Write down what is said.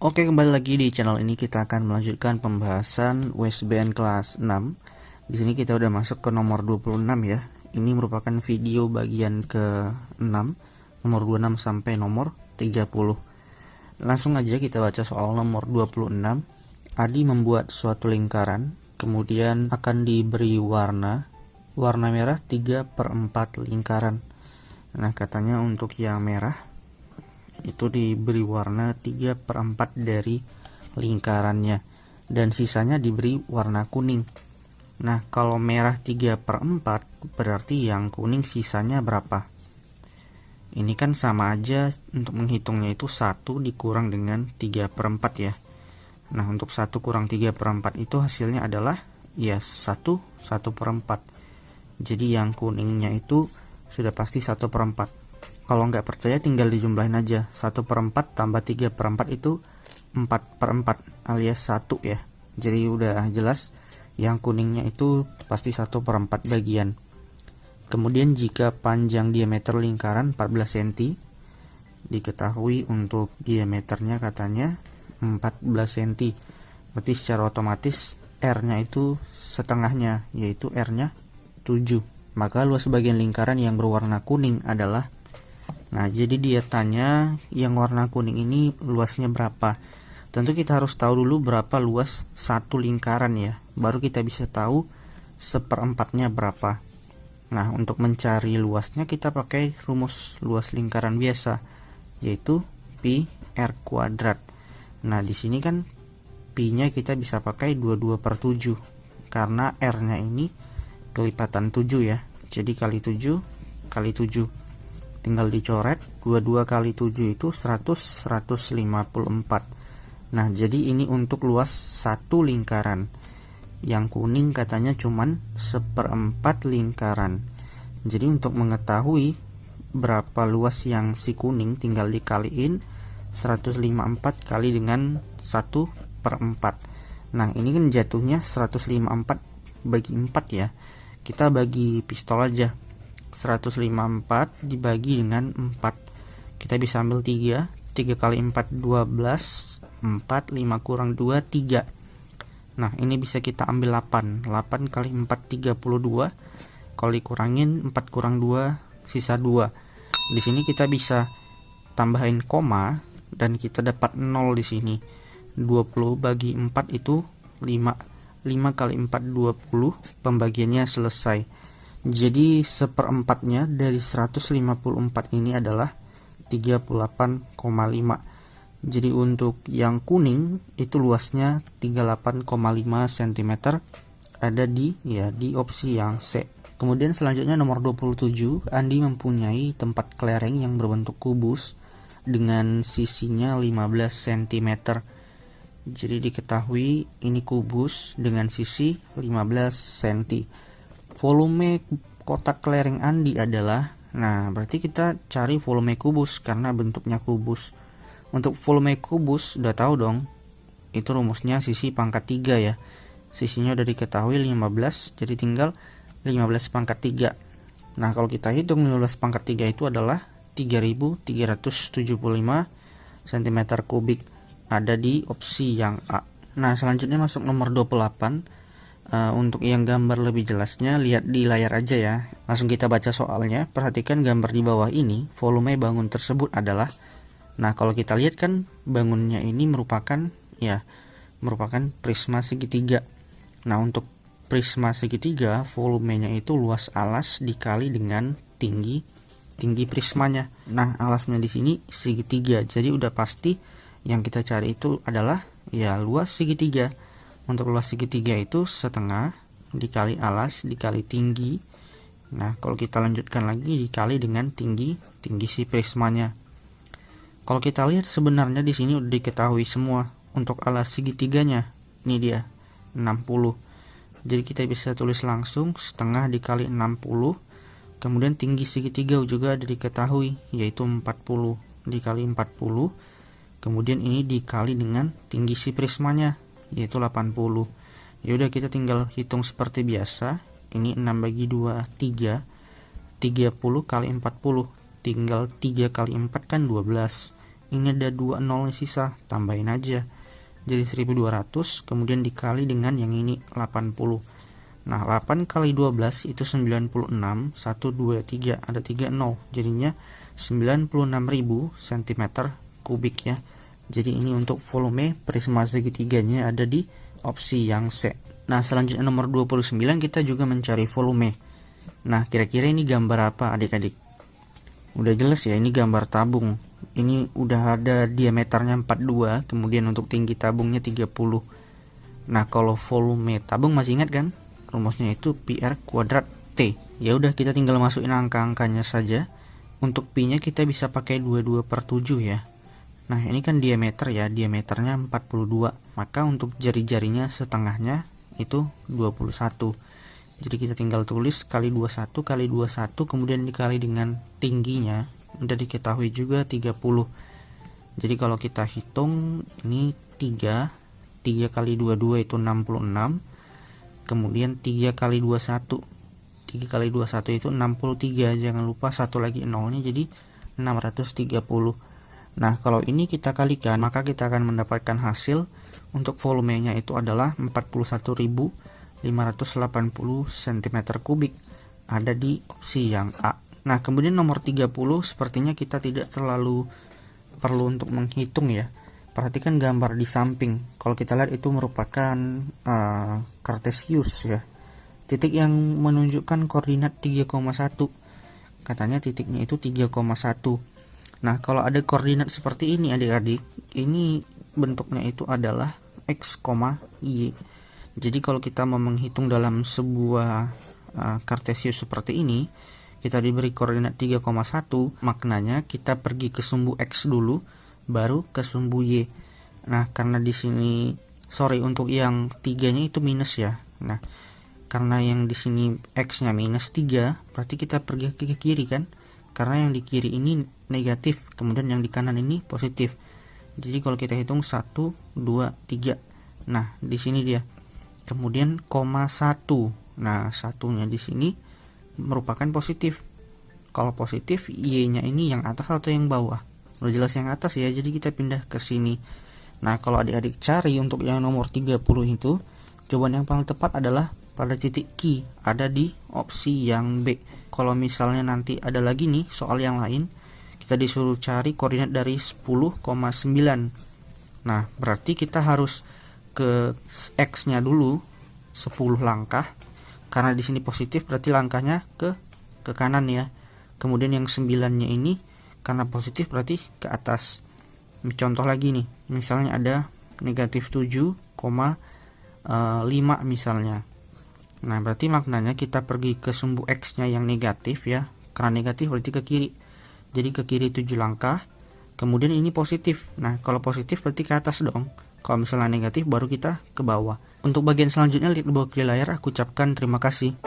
Oke, kembali lagi di channel ini kita akan melanjutkan pembahasan USBN kelas 6. Di sini kita udah masuk ke nomor 26 ya. Ini merupakan video bagian ke-6, nomor 26 sampai nomor 30. Langsung aja kita baca soal nomor 26. Adi membuat suatu lingkaran, kemudian akan diberi warna merah 3/4 lingkaran. Nah, katanya untuk yang merah itu diberi warna 3/4 dari lingkarannya, dan sisanya diberi warna kuning. Nah, kalau merah 3/4 berarti yang kuning sisanya berapa? Ini kan sama aja, untuk menghitungnya itu 1 dikurang dengan 3/4 ya. Nah, untuk 1 kurang 3/4 itu hasilnya adalah ya 1/4. Jadi yang kuningnya itu sudah pasti 1/4. Kalau nggak percaya tinggal dijumlahin aja. 1/4 tambah 3/4 itu 4/4 alias 1 ya. Jadi udah jelas yang kuningnya itu pasti 1/4 bagian. Kemudian jika panjang diameter lingkaran 14 cm, diketahui untuk diameternya katanya 14 cm. Berarti secara otomatis R-nya itu setengahnya, yaitu R-nya 7. Maka luas bagian lingkaran yang berwarna kuning adalah, nah jadi dia tanya yang warna kuning ini luasnya berapa. Tentu kita harus tahu dulu berapa luas satu lingkaran ya, baru kita bisa tahu 1/4-nya berapa. Nah, untuk mencari luasnya kita pakai rumus luas lingkaran biasa, yaitu pi r kuadrat. Nah, di sini kan pi-nya kita bisa pakai 22/7 karena r-nya ini kelipatan 7 ya. Jadi kali 7 kali 7. Tinggal dicoret, 22 kali 7 itu 154. Nah, jadi ini untuk luas satu lingkaran. Yang kuning katanya cuman 1/4 lingkaran. Jadi untuk mengetahui berapa luas yang si kuning tinggal dikaliin 154 kali dengan 1/4. Nah, ini kan jatuhnya 154 bagi 4 ya. Kita bagi pistol aja. 154 dibagi dengan 4. Kita bisa ambil 3. 3 kali 4 12. 4 5 kurang 2 3. Nah, ini bisa kita ambil 8. 8 kali 4 32. Kalau dikurangin 4 kurang 2 sisa 2. Di sini kita bisa tambahin koma dan kita dapat 0 di sini. 20 bagi 4 itu 5. 5 kali 4 20. Pembagiannya selesai. Jadi 1/4-nya dari 154 ini adalah 38,5. Jadi untuk yang kuning itu luasnya 38,5 cm, ada di opsi yang C. Kemudian selanjutnya nomor 27, Andi mempunyai tempat kelereng yang berbentuk kubus dengan sisinya 15 cm. Jadi diketahui ini kubus dengan sisi 15 cm. Volume kotak kelereng Andi adalah, nah berarti kita cari volume kubus karena bentuknya kubus. Untuk volume kubus udah tahu dong, itu rumusnya sisi pangkat 3 ya. Sisinya udah diketahui 15, jadi tinggal 15 pangkat 3. Nah, kalau kita hitung 15 pangkat 3 itu adalah 3375 cm kubik, ada di opsi yang A. Nah, selanjutnya masuk nomor 28. Untuk yang gambar lebih jelasnya lihat di layar aja ya. Langsung kita baca soalnya. Perhatikan gambar di bawah ini, volume bangun tersebut adalah, nah kalau kita lihat kan bangunnya ini merupakan prisma segitiga. Nah, untuk prisma segitiga volumenya itu luas alas dikali dengan tinggi prismanya. Nah, alasnya di sini segitiga. Jadi udah pasti yang kita cari itu adalah ya luas segitiga. Untuk luas segitiga itu setengah dikali alas dikali tinggi. Nah, kalau kita lanjutkan lagi dikali dengan tinggi si prismanya. Kalau kita lihat sebenarnya di sini udah diketahui semua. Untuk alas segitiganya ini dia 60. Jadi kita bisa tulis langsung setengah dikali 60. Kemudian tinggi segitiga juga udah diketahui, yaitu 40 dikali 40. Kemudian ini dikali dengan tinggi si prismanya, yaitu 80. Ya udah kita tinggal hitung seperti biasa. Ini 6 bagi 2 3. 30 kali 40. Tinggal 3 kali 4 kan 12. ini ada 2 nol sisa, tambahin aja jadi 1200, kemudian dikali dengan yang ini 80. Nah 8 kali 12 itu 96, 1, 2, 3, ada 3 nol, jadinya 96.000 cm kubik ya. Jadi ini untuk volume prisma segitiganya ada di opsi yang C. Nah selanjutnya nomor 29 kita juga mencari volume. Nah kira-kira ini gambar apa adik-adik? Udah jelas ya, ini gambar tabung. Ini udah ada diameternya 42, kemudian untuk tinggi tabungnya 30. Nah kalau volume tabung masih ingat kan? Rumusnya itu PR kuadrat T. Ya udah kita tinggal masukin angka-angkanya saja. Untuk Pi-nya kita bisa pakai 22/7 ya. Nah ini kan diameter ya, diameternya 42. Maka untuk jari-jarinya setengahnya itu 21. Jadi kita tinggal tulis kali 21 kali 21, kemudian dikali dengan tingginya, udah diketahui juga 30. Jadi kalau kita hitung ini 3 kali 22 itu 66, kemudian 3 kali 21 itu 63, jangan lupa satu lagi nolnya, jadi 630. Nah kalau ini kita kalikan, maka kita akan mendapatkan hasil untuk volumenya itu adalah 41.580 cm kubik, ada di opsi yang A. Nah kemudian nomor 30 sepertinya kita tidak terlalu perlu untuk menghitung ya. Perhatikan gambar di samping, kalau kita lihat itu merupakan Cartesius ya, titik yang menunjukkan koordinat 3,1, katanya titiknya itu 3,1. Nah kalau ada koordinat seperti ini adik-adik, ini bentuknya itu adalah X, Y. Jadi kalau kita mau menghitung dalam sebuah Cartesius seperti ini, kita diberi koordinat 3,1, maknanya kita pergi ke sumbu X dulu, baru ke sumbu Y. Nah karena di sini untuk yang 3-nya itu minus ya. Nah karena yang di sini X-nya minus 3, berarti kita pergi ke kiri kan, karena yang di kiri ini negatif, kemudian yang di kanan ini positif. Jadi kalau kita hitung 1, 2, 3, nah di sini dia. Kemudian koma 1, nah satunya di sini merupakan positif. Kalau positif, Y-nya ini yang atas atau yang bawah? Udah jelas yang atas ya, jadi kita pindah ke sini. Nah kalau adik-adik cari untuk yang nomor 30 itu, jawaban yang paling tepat adalah pada titik Q, ada di opsi yang B. Kalau misalnya nanti ada lagi nih soal yang lain, kita disuruh cari koordinat dari 10,9. Nah berarti kita harus ke X-nya dulu 10 langkah, karena di sini positif berarti langkahnya ke kanan ya. Kemudian yang 9-nya ini karena positif berarti ke atas. Contoh lagi nih, misalnya ada negatif 7,5 misalnya. Nah berarti maknanya kita pergi ke sumbu X-nya yang negatif ya, karena negatif berarti ke kiri. Jadi ke kiri 7 langkah, kemudian ini positif. Nah kalau positif berarti ke atas dong. Kalau misalnya negatif baru kita ke bawah. Untuk bagian selanjutnya lihat di bawah kiri layar, aku ucapkan terima kasih.